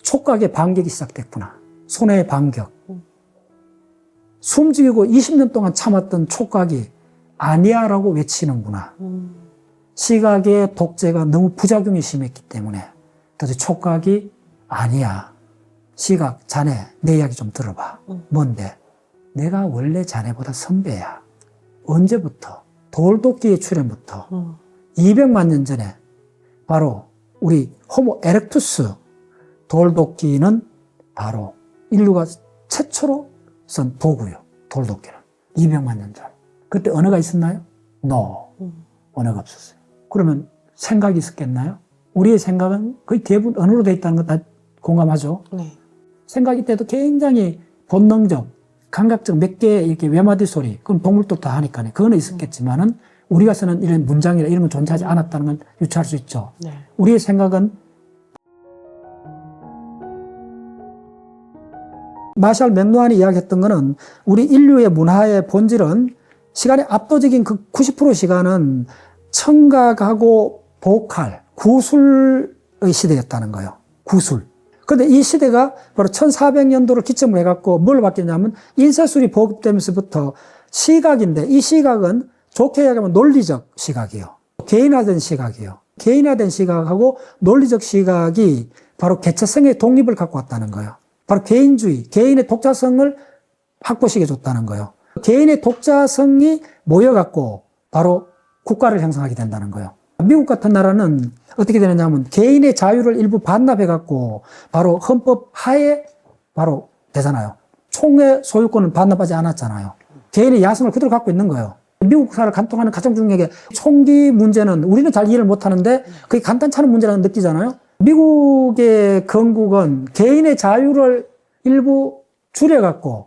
촉각의 반격이 시작됐구나. 손의 반격. 숨죽이고 20년 동안 참았던 촉각이 아니야 라고 외치는구나. 시각의 독재가 너무 부작용이 심했기 때문에 그래서 촉각이 아니야. 시각, 자네, 내 이야기 좀 들어봐. 뭔데? 내가 원래 자네보다 선배야. 언제부터? 돌도끼의 출현부터 200만 년 전에 바로 우리 호모 에렉투스 돌도끼는 바로 인류가 최초로 쓴 도구요. 돌도끼는. 200만 년 전. 그때 언어가 있었나요? No. 언어가 없었어요. 그러면 생각이 있었겠나요? 우리의 생각은 거의 대부분 언어로 되어 있다는 거 다 공감하죠? 네. 생각이 때도 굉장히 본능적, 감각적 몇 개의 이렇게 외마디 소리, 그건 동물도 다 하니까요. 그거는 있었겠지만은 우리가 쓰는 이런 문장이나 이런 건 존재하지 않았다는 건 유추할 수 있죠. 네. 우리의 생각은 마샬 맥루한이 이야기했던 거는 우리 인류의 문화의 본질은 시간의 압도적인 그 90% 시간은 청각하고 보컬, 구술의 시대였다는 거예요. 구술. 그런데 이 시대가 바로 1400년도를 기점으로 해갖고 뭘 바뀌냐면 인쇄술이 보급되면서부터 시각인데 이 시각은 좋게 이야기하면 논리적 시각이에요. 개인화된 시각이에요. 개인화된 시각하고 논리적 시각이 바로 개체성의 독립을 갖고 왔다는 거예요. 바로 개인주의, 개인의 독자성을 확보시켜줬다는 거예요. 개인의 독자성이 모여갖고 바로 국가를 형성하게 된다는 거예요. 미국 같은 나라는 어떻게 되느냐 하면 개인의 자유를 일부 반납해갖고 바로 헌법 하에 바로 되잖아요. 총의 소유권은 반납하지 않았잖아요. 개인의 야성을 그대로 갖고 있는 거예요. 미국 사를 간통하는 가장 중요한 게 총기 문제는 우리는 잘 이해를 못하는데 그게 간단찮은 문제라는 느끼잖아요. 미국의 건국은 개인의 자유를 일부 줄여갖고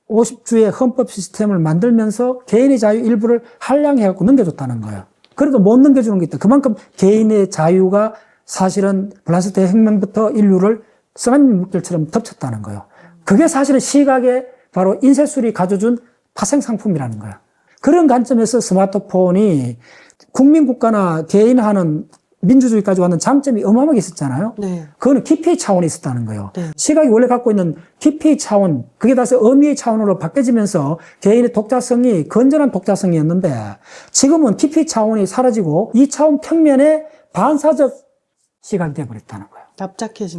50주의 헌법 시스템을 만들면서 개인의 자유 일부를 한량해갖고 넘겨줬다는 거예요. 그래도 못 넘겨주는 게 있다. 그만큼 개인의 자유가 사실은 프랑스 대혁명부터 인류를 쓰나미 물결처럼 덮쳤다는 거예요. 그게 사실은 시각에 바로 인쇄술이 가져준 파생상품이라는 거예요. 그런 관점에서 스마트폰이 국민국가나 개인하는 민주주의까지 왔는 장점이 어마어마하게 있었잖아요. 네. 그거는 깊이의 차원이 있었다는 거예요. 네. 시각이 원래 갖고 있는 깊이의 차원, 그게 다시 의미의 차원으로 바뀌어지면서 개인의 독자성이 건전한 독자성이었는데 지금은 깊이의 차원이 사라지고 이 차원 평면에 반사적 시각이 되어버렸다는 거예요.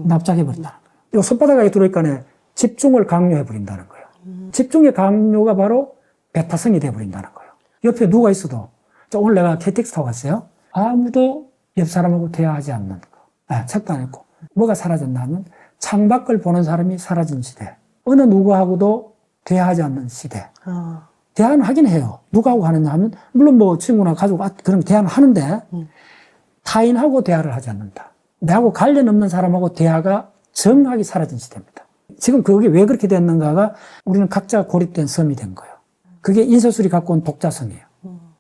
납작해버린다는 거예요. 이 손바닥에 들어있거나 집중을 강요해버린다는 거예요. 집중의 강요가 바로 배타성이 되어버린다는 거예요. 옆에 누가 있어도 오늘 내가 KTX 타고 갔어요. 아무도 옆 사람하고 대화하지 않는 거. 책도 안 읽고. 뭐가 사라졌나 하면 창밖을 보는 사람이 사라진 시대. 어느 누구하고도 대화하지 않는 시대. 대화는 하긴 해요. 누구하고 하느냐 하면 물론 뭐 친구나 가족 그런 대화는 하는데 타인하고 대화를 하지 않는다. 나하고 관련 없는 사람하고 대화가 정확하게 사라진 시대입니다. 지금 그게 왜 그렇게 됐는가가 우리는 각자 고립된 섬이 된 거예요. 그게 인쇄술이 갖고 온 독자성이에요.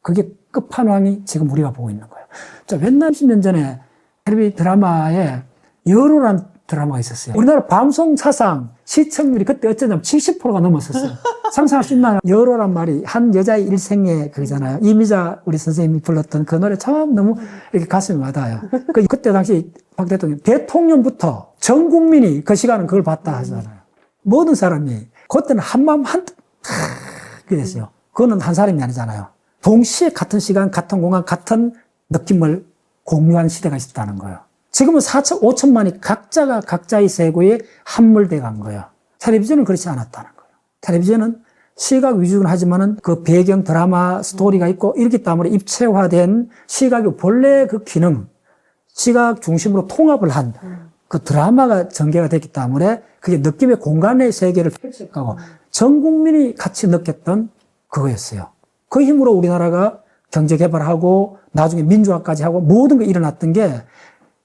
그게 끝판왕이 지금 우리가 보고 있는 거예요. 자, 몇몇 10년 전에 텔레비 드라마에 여로란 드라마가 있었어요. 우리나라 방송 사상 시청률이 그때 어쩌냐면 70%가 넘었었어요. 상상할 수 있나요? 여로란 말이 한 여자의 일생의 그거잖아요. 이미자 우리 선생님이 불렀던 그 노래 참 너무 이렇게 가슴이 와닿아요. 그때 당시 박 대통령부터 전 국민이 그 시간은 그걸 봤다 하잖아요. 모든 사람이 그때는 한마음 그게 됐어요. 그거는 한 사람이 아니잖아요. 동시에 같은 시간, 같은 공간, 같은 느낌을 공유한 시대가 있었다는 거예요. 지금은 4천, 5천만이 각자가 각자의 세계에 함몰돼 간 거예요. 텔레비전은 그렇지 않았다는 거예요. 텔레비전은 시각 위주긴 하지만은 그 배경 드라마 스토리가 있고 이렇기 때문에 입체화된 시각의 본래 그 기능, 시각 중심으로 통합을 한 그 드라마가 전개가 됐기 때문에 그게 느낌의 공간의 세계를 펼쳐가고 전 국민이 같이 느꼈던 그거였어요. 그 힘으로 우리나라가 경제 개발하고 나중에 민주화까지 하고 모든 게 일어났던 게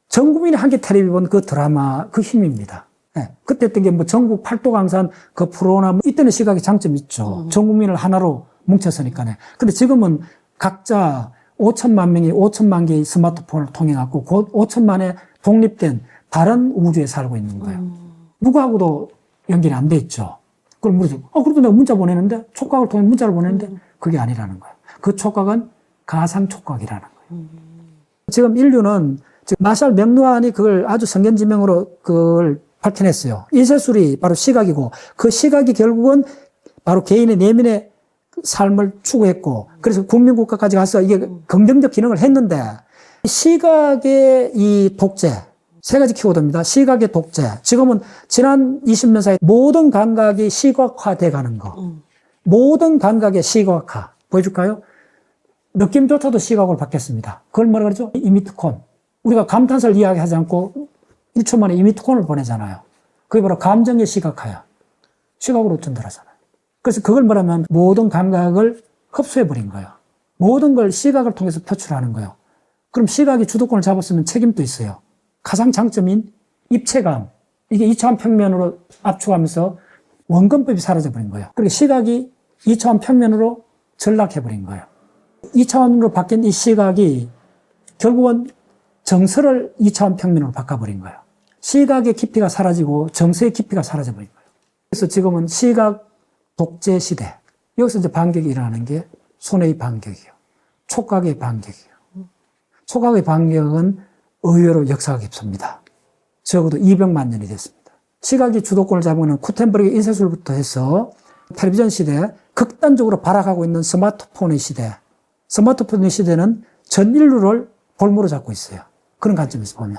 전 국민이 한 개 텔레비 본 그 드라마 그 힘입니다. 네. 그때 했던 게 뭐 전국 팔도강산 그 프로나 뭐 이때는 시각의 장점이 있죠. 전 국민을 하나로 뭉쳤으니까요. 근데 지금은 각자 5천만 명이 5천만 개의 스마트폰을 통해 갖고 그 5천만의 독립된 다른 우주에 살고 있는 거예요. 누구하고도 연결이 안 돼 있죠. 그럼 물어서 그래도 내가 문자 보내는데 촉각을 통해 문자를 보내는데 그게 아니라는 거예요. 그 촉각은 가상 촉각이라는 거예요. 지금 인류는 지금 마샬 맥루한이 그걸 아주 성견지명으로 그걸 밝혀냈어요. 인쇄술이 바로 시각이고 그 시각이 결국은 바로 개인의 내면의 삶을 추구했고 그래서 국민국가까지 가서 이게 긍정적 기능을 했는데 시각의 이 독재 세 가지 키워드입니다. 시각의 독재. 지금은 지난 20년 사이 모든 감각이 시각화돼 가는 거. 모든 감각의 시각화. 보여줄까요? 느낌조차도 시각으로 바뀌었습니다. 그걸 뭐라 그러죠? 이미트콘. 우리가 감탄사를 이야기하지 않고 1초 만에 이미트콘을 보내잖아요. 그게 바로 감정의 시각화야. 시각으로 전달하잖아요. 그래서 그걸 뭐라면 모든 감각을 흡수해버린 거예요. 모든 걸 시각을 통해서 표출하는 거예요. 그럼 시각이 주도권을 잡았으면 책임도 있어요. 가장 장점인 입체감. 이게 2차원 평면으로 압축하면서 원근법이 사라져버린 거예요. 그리고 시각이 2차원 평면으로 전락해버린 거예요. 2차원으로 바뀐 이 시각이 결국은 정서를 2차원 평면으로 바꿔버린 거예요. 시각의 깊이가 사라지고 정서의 깊이가 사라져버린 거예요. 그래서 지금은 시각 독재 시대. 여기서 이제 반격이 일어나는 게 손의 반격이에요. 촉각의 반격이에요. 촉각의 반격은 의외로 역사가 깊습니다. 적어도 200만 년이 됐습니다. 시각이 주도권을 잡은 구텐버그의 인쇄술부터 해서 텔레비전 시대, 극단적으로 발악하고 있는 스마트폰의 시대. 스마트폰의 시대는 전 인류를 볼모로 잡고 있어요. 그런 관점에서 보면.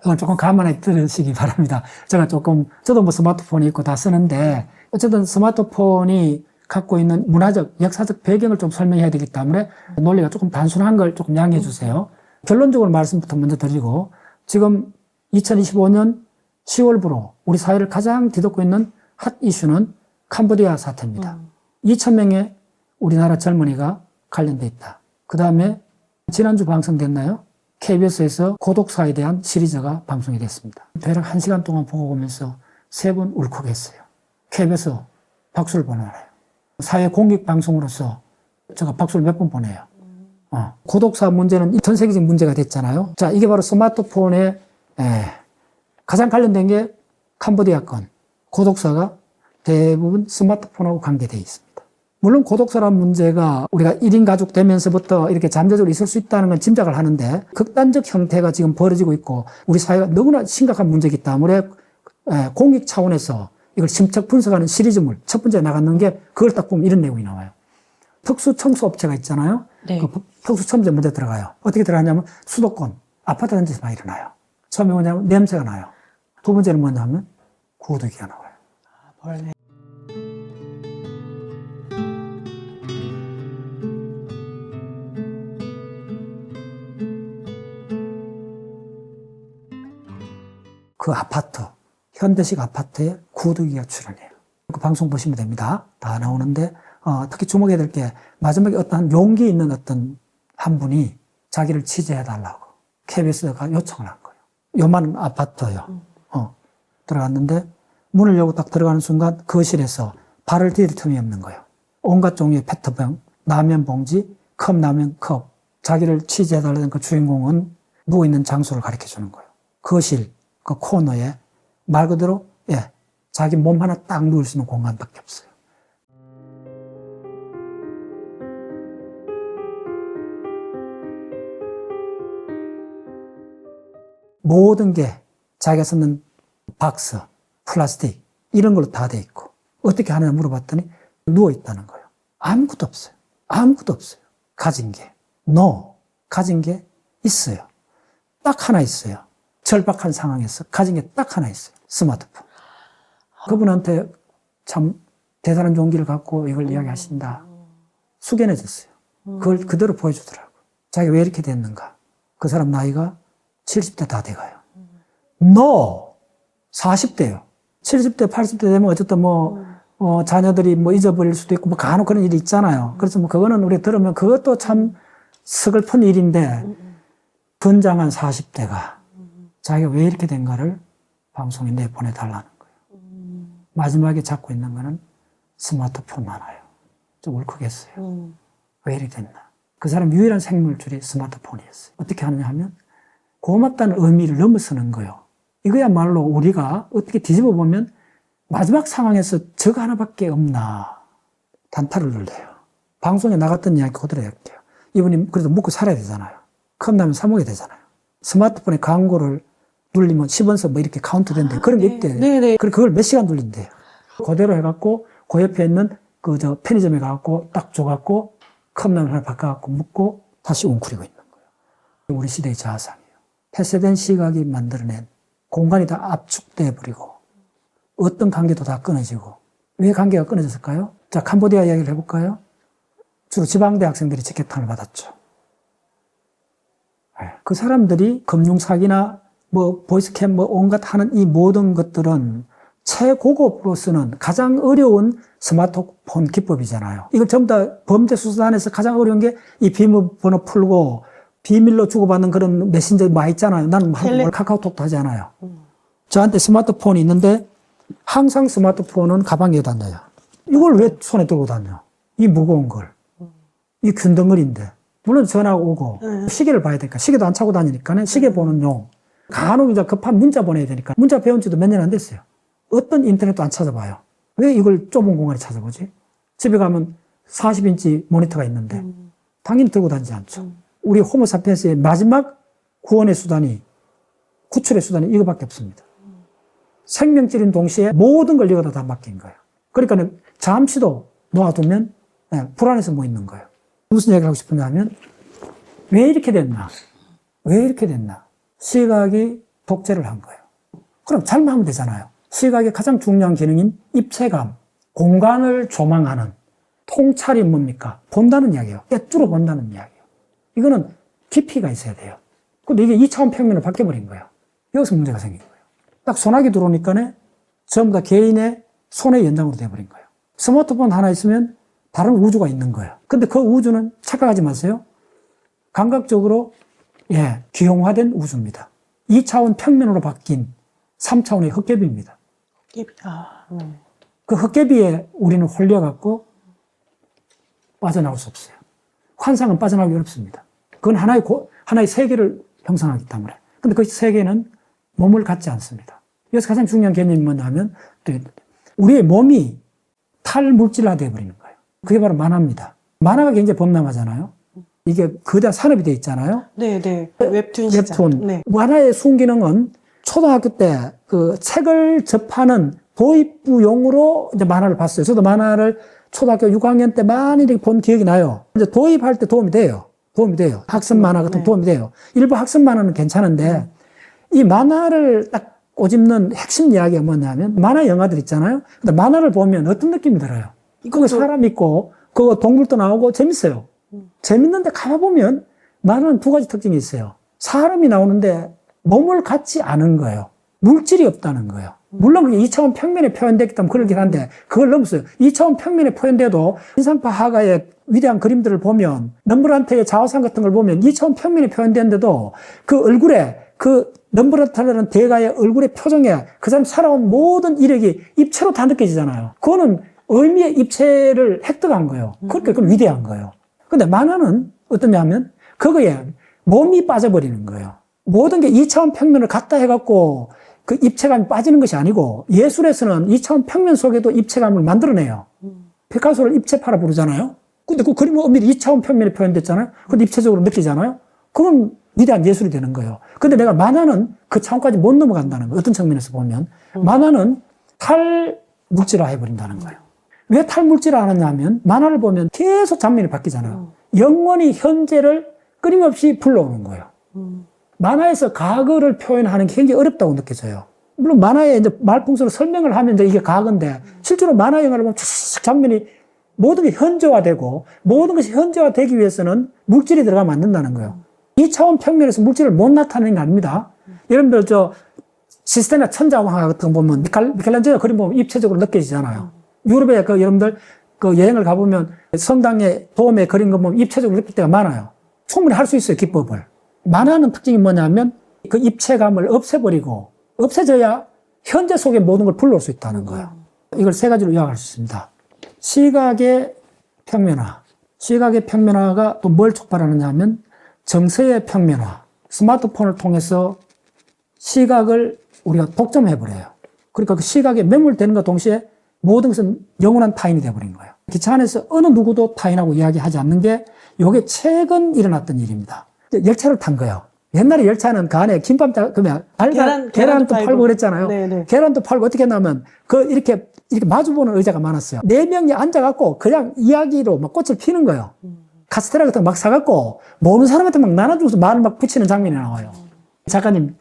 이건 조금 감안해 들으시기 바랍니다. 저도 뭐 스마트폰이 있고 다 쓰는데, 어쨌든 스마트폰이 갖고 있는 문화적, 역사적 배경을 좀 설명해야 되기 때문에 논리가 조금 단순한 걸 조금 양해해 주세요. 결론적으로 말씀부터 먼저 드리고, 지금 2025년 10월부로 우리 사회를 가장 뒤덮고 있는 핫 이슈는 캄보디아 사태입니다. 2,000명의 우리나라 젊은이가 관련돼 있다. 그 다음에 지난주 방송됐나요? KBS에서 고독사에 대한 시리즈가 방송이 됐습니다. 대략 1시간 동안 보고 오면서 3번 울컥했어요. KBS 박수를 보내요. 사회 공익 방송으로서 제가 박수를 몇 번 보내요. 고독사 문제는 전 세계적 문제가 됐잖아요. 자, 이게 바로 스마트폰에 가장 관련된 게 캄보디아 건. 고독사가 대부분 스마트폰하고 관계되어 있습니다. 물론 고독사라는 문제가 우리가 1인 가족 되면서부터 이렇게 잠재적으로 있을 수 있다는 건 짐작을 하는데 극단적 형태가 지금 벌어지고 있고 우리 사회가 너무나 심각한 문제이기 때문에 공익 차원에서 이걸 심층 분석하는 시리즈물 첫 번째 나갔는 게 그걸 딱 보면 이런 내용이 나와요. 특수청소업체가 있잖아요. 네. 그 특수청소제 먼저 들어가요. 어떻게 들어가냐면 수도권, 아파트 단지에서 많이 일어나요. 처음에 뭐냐면 냄새가 나요. 두 번째는 뭐냐면 구두기가 나와요. 벌레. 그 아파트, 현대식 아파트에 구두기가 출연해요. 그 방송 보시면 됩니다. 다 나오는데 특히 주목해야 될 게 마지막에 어떤 용기 있는 어떤 한 분이 자기를 취재해달라고 KBS가 요청을 한 거예요. 요만한 아파트요. 들어갔는데 문을 열고 딱 들어가는 순간 거실에서 발을 디딜 틈이 없는 거예요. 온갖 종류의 페트병, 라면 봉지, 컵라면 컵. 자기를 취재해달라는 그 주인공은 누워있는 장소를 가르쳐 주는 거예요. 거실 그 코너에 말 그대로 자기 몸 하나 딱 누울 수 있는 공간밖에 없어요. 모든 게 자기가 쓰는 박스, 플라스틱 이런 걸로 다 돼 있고 어떻게 하느냐 물어봤더니 누워 있다는 거예요. 아무것도 없어요. 아무것도 없어요. 가진 게. 가진 게 있어요. 딱 하나 있어요. 절박한 상황에서 가진 게 딱 하나 있어요. 스마트폰. 그분한테 참 대단한 용기를 갖고 이걸 이야기하신다. 숙연해졌어요. 그걸 그대로 보여주더라고요. 자기가 왜 이렇게 됐는가. 그 사람 나이가 70대 다 돼가요. 40대요. 70대, 80대 되면 어쨌든 자녀들이 잊어버릴 수도 있고 간혹 그런 일이 있잖아요. 그래서 그거는 우리 들으면 그것도 참 서글픈 일인데 건장한 40대가 자기가 왜 이렇게 된가를 방송에 내보내달라는 거예요. 마지막에 잡고 있는 거는 스마트폰 많아요. 좀 울컥했어요. 왜 이렇게 됐나. 그 사람 유일한 생물줄이 스마트폰이었어요. 어떻게 하느냐 하면 고맙다는 의미를 넘어서는 거예요. 이거야말로 우리가 어떻게 뒤집어 보면 마지막 상황에서 저거 하나밖에 없나 단타를 눌러요. 방송에 나갔던 이야기 그대로 할게요. 이분이 그래도 먹고 살아야 되잖아요. 컵라면 사 먹어야 되잖아요. 스마트폰에 광고를 눌리면 10원서 뭐 이렇게 카운트 된대요. 그런 게 있대요. 네네. 그리고 그걸 몇 시간 눌린대요. 그대로 해갖고 그 옆에 있는 그 저 편의점에 가갖고 딱 줘갖고 컵라면 하나 바꿔갖고 먹고 다시 웅크리고 있는 거예요. 우리 시대의 자아상이에요. 폐쇄된 시각이 만들어낸 공간이 다 압축돼 버리고 어떤 관계도 다 끊어지고. 왜 관계가 끊어졌을까요? 자, 캄보디아 이야기를 해볼까요? 주로 지방대 학생들이 직격탄을 받았죠. 그 사람들이 금융사기나 뭐 보이스캠 뭐 온갖 하는 이 모든 것들은 최고급으로 쓰는 가장 어려운 스마트폰 기법이잖아요. 이걸 전부 다 범죄 수사단에서 가장 어려운 게 이 비밀번호 풀고 비밀로 주고받는 그런 메신저 뭐 있잖아요. 나는 카카오톡도 하지 않아요. 저한테 스마트폰이 있는데 항상 스마트폰은 가방에 다녀요. 이걸 왜 손에 들고 다녀? 이 무거운 걸. 이 균덩어리인데. 물론 전화가 오고 시계를 봐야 되니까 시계도 안 차고 다니니까 시계 보는 용. 간혹 이제 급한 문자 보내야 되니까 문자 배운 지도 몇 년 안 됐어요. 어떤 인터넷도 안 찾아봐요. 왜 이걸 좁은 공간에 찾아보지? 집에 가면 40인치 모니터가 있는데 당연히 들고 다니지 않죠. 우리 호모사피엔스의 마지막 구원의 수단이 구출의 수단이 이거밖에 없습니다. 생명줄인 동시에 모든 걸 이거다 다 맡긴 거예요. 그러니까 잠시도 놓아두면 불안해서 뭐 있는 거예요. 무슨 얘기를 하고 싶은가 하면 왜 이렇게 됐나? 왜 이렇게 됐나? 시각이 독재를 한 거예요. 그럼 잘못하면 되잖아요. 시각의 가장 중요한 기능인 입체감, 공간을 조망하는 통찰이 뭡니까? 본다는 이야기예요. 꿰뚫어 본다는 이야기예요. 이거는 깊이가 있어야 돼요. 근데 이게 2차원 평면으로 바뀌어버린 거예요. 여기서 문제가 생긴 거예요. 딱 소나기 들어오니까 전부 다 개인의 손의 연장으로 돼버린 거예요. 스마트폰 하나 있으면 다른 우주가 있는 거예요. 근데 그 우주는 착각하지 마세요. 감각적으로 기형화된 우주입니다. 2차원 평면으로 바뀐 3차원의 헛개비입니다. 헛개비. 그 헛개비에 우리는 홀려갖고 빠져나올 수 없어요. 환상은 빠져나오기 어렵습니다. 그건 하나의 세계를 형성하기 때문에. 근데 그 세계는 몸을 갖지 않습니다. 여기서 가장 중요한 개념이 뭐냐 하면 우리의 몸이 탈물질화 되어버리는 거예요. 그게 바로 만화입니다. 만화가 굉장히 범람하잖아요. 이게 거대한 산업이 되어 있잖아요. 네네. 웹툰 시장. 웹툰. 네. 만화의 순기능은 초등학교 때 그 책을 접하는 도입부용으로 이제 만화를 봤어요. 저도 만화를 초등학교 6학년 때 많이 본 기억이 나요. 이제 도입할 때 도움이 돼요. 학습 만화 같은 도움이 돼요. 일부 학습 만화는 괜찮은데 이 만화를 딱 꼬집는 핵심 이야기가 뭐냐면 만화 영화들 있잖아요. 근데 만화를 보면 어떤 느낌이 들어요? 그거 사람 있고 그거 동물도 나오고 재밌어요. 재밌는데 가보면 만화는 두 가지 특징이 있어요. 사람이 나오는데 몸을 갖지 않은 거예요. 물질이 없다는 거예요. 물론 그게 2차원 평면에 표현됐기 때문에 그러긴 한데 그걸 넘었어요. 2차원 평면에 표현돼도 인상파 하가의 위대한 그림들을 보면 럼브란트의 자화상 같은 걸 보면 2차원 평면에 표현됐는데도 그 얼굴에 그 럼브란트라는 대가의 얼굴의 표정에 그 사람 살아온 모든 이력이 입체로 다 느껴지잖아요. 그거는 의미의 입체를 획득한 거예요. 그러니까 그건 위대한 거예요. 근데 만화는 어떠냐면 그거에 몸이 빠져버리는 거예요. 모든 게 2차원 평면을 갖다 해갖고 그 입체감이 빠지는 것이 아니고 예술에서는 2차원 평면 속에도 입체감을 만들어내요. 피카소를 입체파라 부르잖아요. 근데 그 그림은 엄밀히 2차원 평면에 표현됐잖아요. 근데 입체적으로 느끼잖아요. 그건 위대한 예술이 되는 거예요. 근데 내가 만화는 그 차원까지 못 넘어간다는 거예요. 어떤 측면에서 보면. 만화는 탈물질화 해버린다는 거예요. 왜 탈물질화 하느냐 하면 만화를 보면 계속 장면이 바뀌잖아요. 영원히 현재를 끊임없이 불러오는 거예요. 만화에서 과거를 표현하는 게 굉장히 어렵다고 느껴져요. 물론 만화에 이제 말풍선으로 설명을 하면 이제 이게 과거인데 실제로 만화 영화를 보면 쫙 장면이 모든 게 현재화되고 모든 것이 현재화되기 위해서는 물질이 들어가면 안 된다는 거예요. 2차원 평면에서 물질을 못 나타내는 게 아닙니다. 여러분들 시스테나 천자왕화 같은 거 보면 미켈란젤로 그림 보면 입체적으로 느껴지잖아요. 유럽에 여러분들 여행을 가보면 성당의 도움에 그린 거 보면 입체적으로 느낄 때가 많아요. 충분히 할 수 있어요, 기법을. 만화는 특징이 뭐냐면 그 입체감을 없애버리고 없애져야 현재 속에 모든 걸 불러올 수 있다는 거예요. 이걸 세 가지로 요약할 수 있습니다. 시각의 평면화. 시각의 평면화가 또 뭘 촉발하느냐 하면 정서의 평면화. 스마트폰을 통해서 시각을 우리가 독점해버려요. 그러니까 그 시각에 매몰되는 것 동시에 모든 것은 영원한 타인이 되어버린 거예요. 기차 안에서 어느 누구도 타인하고 이야기하지 않는 게 이게 최근 일어났던 일입니다. 열차를 탄 거예요. 옛날에 열차는 그 안에 김밥, 계란도 팔고 그랬잖아요. 네네. 계란도 팔고 어떻게 했냐면, 이렇게 마주보는 의자가 많았어요. 4명이 앉아갖고 그냥 이야기로 막 꽃을 피는 거예요. 카스테라 같은 거 막 사갖고, 모르는 사람한테 막 나눠주면서 말을 막 붙이는 장면이 나와요. 작가님,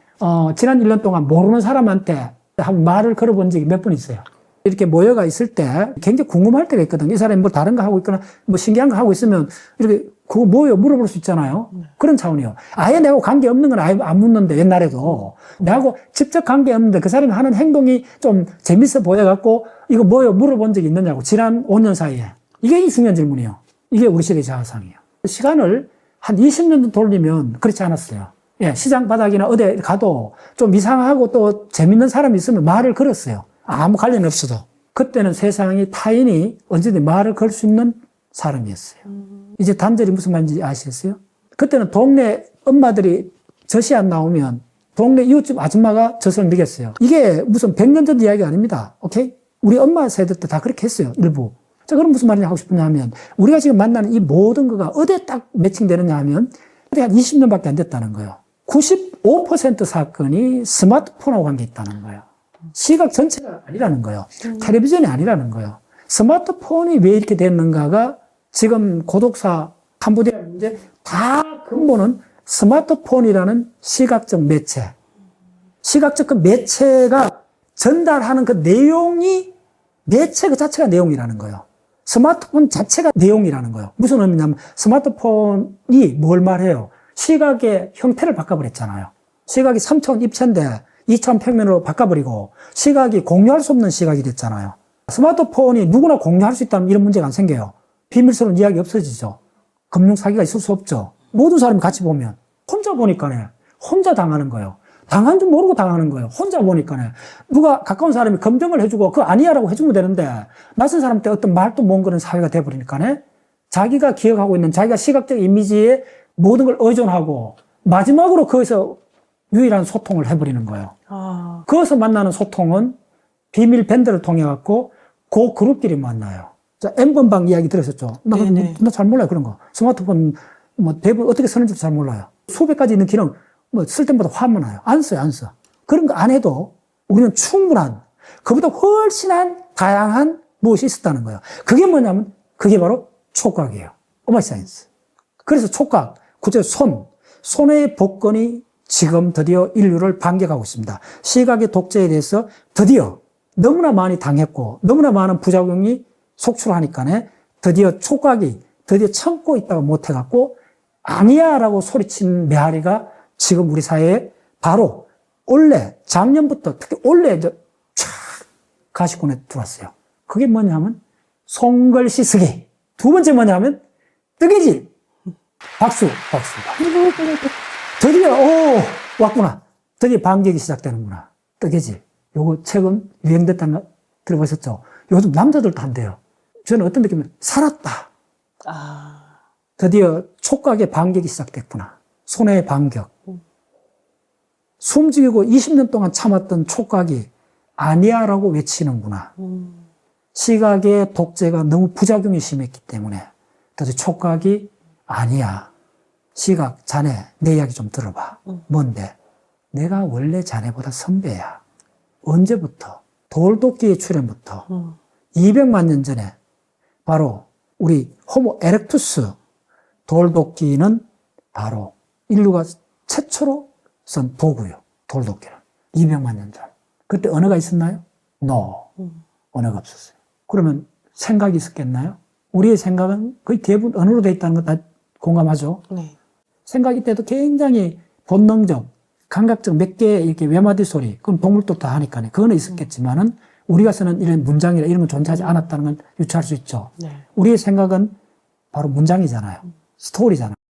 지난 1년 동안 모르는 사람한테 한 말을 걸어본 적이 몇 번 있어요. 이렇게 모여가 있을 때 굉장히 궁금할 때가 있거든요. 이 사람이 뭐 다른 거 하고 있거나 뭐 신기한 거 하고 있으면 이렇게 그거 뭐예요? 물어볼 수 있잖아요. 그런 차원이요. 아예 내하고 관계 없는 건 아예 안 묻는데 옛날에도 내하고 직접 관계 없는데 그 사람이 하는 행동이 좀 재밌어 보여갖고 이거 뭐예요? 물어본 적이 있느냐고 지난 5년 사이에. 이게 중요한 질문이에요. 이게 우리 시대의 자아상이에요. 시간을 한 20년 돌리면 그렇지 않았어요. 예, 시장 바닥이나 어디 가도 좀 이상하고 또 재밌는 사람이 있으면 말을 걸었어요. 아무 관련 없어도. 그때는 세상이 타인이 언제든 말을 걸 수 있는 사람이었어요. 이제 단절이 무슨 말인지 아시겠어요? 그때는 동네 엄마들이 젖이 안 나오면 동네 이웃집 아줌마가 젖을 먹였어요. 이게 무슨 100년 전 이야기 아닙니다. 오케이? 우리 엄마 세대 때 다 그렇게 했어요. 일부. 자, 그럼 무슨 말이냐 하고 싶으냐 하면 우리가 지금 만나는 이 모든 거가 어디에 딱 매칭되느냐 하면 어디 한 20년밖에 안 됐다는 거예요. 95% 사건이 스마트폰하고 관계 있다는 거예요. 시각 전체가 아니라는 거예요. 텔레비전이 아니라는 거예요. 스마트폰이 왜 이렇게 됐는가가 지금 고독사, 캄보디아 문제 다 근본은 스마트폰이라는 시각적 매체. 시각적 그 매체가 전달하는 그 내용이 매체 그 자체가 내용이라는 거예요. 스마트폰 자체가 내용이라는 거예요. 무슨 의미냐면 스마트폰이 뭘 말해요? 시각의 형태를 바꿔버렸잖아요. 시각이 3차원 입체인데 2차원 평면으로 바꿔버리고 시각이 공유할 수 없는 시각이 됐잖아요. 스마트폰이 누구나 공유할 수 있다면 이런 문제가 안 생겨요. 비밀스러운 이야기 없어지죠. 금융 사기가 있을 수 없죠. 모든 사람이 같이 보면 혼자 보니까네 혼자 당하는 거예요. 당한 줄 모르고 당하는 거예요. 혼자 보니까네 누가 가까운 사람이 검증을 해주고 그거 아니야라고 해주면 되는데 낯선 사람한테 어떤 말도 못 거는 사회가 돼버리니까네 자기가 기억하고 있는 자기가 시각적 이미지에 모든 걸 의존하고 마지막으로 거기서 유일한 소통을 해버리는 거예요. 거기서 만나는 소통은 비밀 밴드를 통해 갖고 그 그룹끼리 만나요. 자, N번방 이야기 들으셨죠? 나 잘 몰라요, 그런 거. 스마트폰 뭐 대부분 어떻게 쓰는지 잘 몰라요. 수백 가지 있는 기능 뭐 쓸 때마다 화만 나요. 안 써요, 안 써. 그런 거 안 해도 우리는 충분한 그보다 훨씬한 다양한 무엇이 있었다는 거예요. 그게 뭐냐면 그게 바로 촉각이에요. 오마이 사이언스. 그래서 촉각, 구체적으로 손의 복권이 지금 드디어 인류를 반격하고 있습니다. 시각의 독재에 대해서 드디어 너무나 많이 당했고 너무나 많은 부작용이 속출하니까네 드디어 촉각이 드디어 참고 있다가 못해갖고 아니야 라고 소리친 메아리가 지금 우리 사회에 바로 올해 작년부터 특히 올해 쫙 가시권에 들어왔어요. 그게 뭐냐면 손글씨 쓰기. 두 번째 뭐냐면 뜨개질. 박수. 드디어 왔구나. 드디어 반격이 시작되는구나. 뜨개질. 요거 최근 유행됐다는 거 들어보셨죠? 요즘 남자들도 한대요. 저는 어떤 느낌이면 살았다. 드디어 촉각의 반격이 시작됐구나. 손의 반격. 숨죽이고 20년 동안 참았던 촉각이 아니야라고 외치는구나. 시각의 독재가 너무 부작용이 심했기 때문에 그래서 촉각이 아니야. 시각, 자네, 내 이야기 좀 들어봐. 뭔데? 내가 원래 자네보다 선배야. 언제부터? 돌도끼의 출현부터 200만 년 전에 바로 우리 호모 에렉투스 돌도끼는 바로 인류가 최초로 쓴 도구요. 돌도끼는. 200만 년 전. 그때 언어가 있었나요? No. 언어가 없었어요. 그러면 생각이 있었겠나요? 우리의 생각은 거의 대부분 언어로 되어 있다는 거 다 공감하죠? 네. 생각이 때도 굉장히 본능적, 감각적 몇 개의 이렇게 외마디 소리, 그건 동물도 다 하니까요. 그거는 있었겠지만은 우리가 쓰는 이런 문장이나 이런 건 존재하지 않았다는 건 유추할 수 있죠. 네. 우리의 생각은 바로 문장이잖아요. 스토리잖아요.